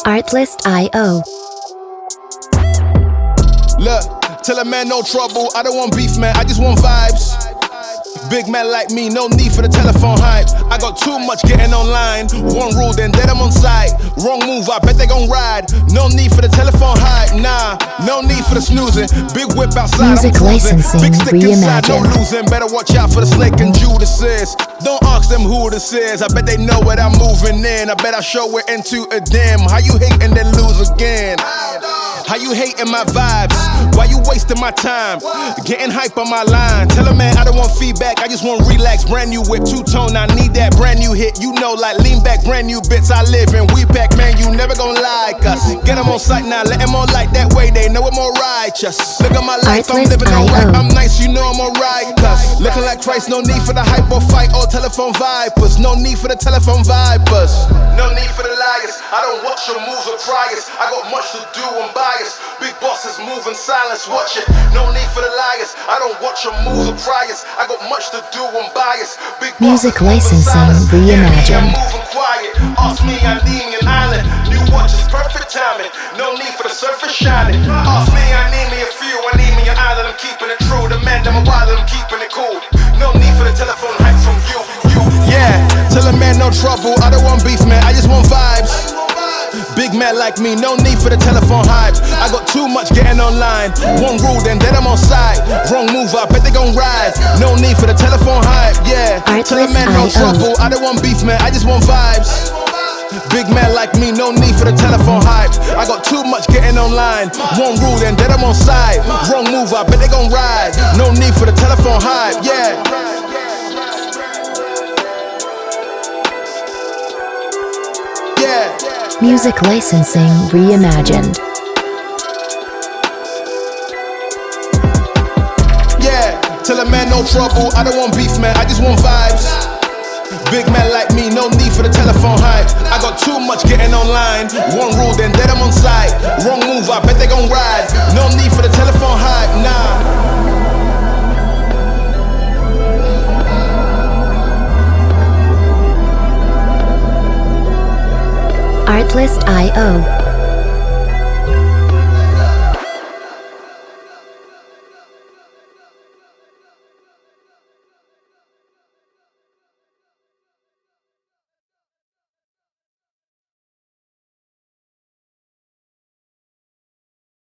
Artlist.io. Look, tell a man no trouble, I don't want beef, man, I just want vibes. Big man like me, no need for the telephone hype. I got too much getting online. One rule, then dead I'm on site. Wrong move, I bet they gon' ride. No need for the telephone hype, nah. No need for the snoozing. Big whip outside, Music I'm cruising. licensing Big stick inside, no reimagined. losing. Better watch out for the snake and Judas. Don't ask them who this is. I bet they know what I'm moving in. I bet I show it into a dim. How you hate and then lose again? How you hating my vibes? Why you wasting my time? Getting hype on my line. Tell a man I don't want feedback, I just want relax. Brand new whip, two-tone, I need that brand new hit. You know, like lean back, brand new bits I live in. We back, man, you never gon' like us. Get them on sight now, let them on like that way. They know I'm more righteous. Look at my life, I'm living alright. I'm nice, you know I'm alright. Cause looking like Christ, no need for the hype or fight or telephone vipers. No need for the telephone vipers. No need for the liars. I don't watch your moves or priors. I got much to do, I'm biased. Big bosses move in silence, watch it. No need for the liars. I don't watch your moves or priors. I got much to do, I'm biased. Big Music bosses move in licensing silence. reimagined. I'm moving quiet. Ask me, I'm leaving an island. New watches, perfect timing. No need for the surface shining. Ask me, I need me a few. I need me an island. I'm keeping it true. The man, I'm a wild, I'm keeping it cool. No need for the telephone hype from you. Yeah, tell a man no trouble. I don't want beef, man. I just want vibes. Big man like me, no need for the telephone hype. I got too much getting online. One rule, then dead I'm on side. Wrong move, I bet they gon' ride. No need for the telephone hype, yeah. Tell a man no trouble, I don't want beef, man, I just want vibes. Big man like me, no need for the telephone hype. I got too much getting online. One rule, then dead I'm on side. Wrong move, I bet they gon' ride. No need for the telephone hype, yeah. Yeah. Music licensing reimagined. Yeah, tell a man no trouble, I don't want beef, man, I just want vibes. Big man like me, no need for the telephone hype. I got too much getting online. One rule, then dead I'm on site. Wrong move, I bet they gon' ride. No need for the telephone hype, nah. Artlist.io.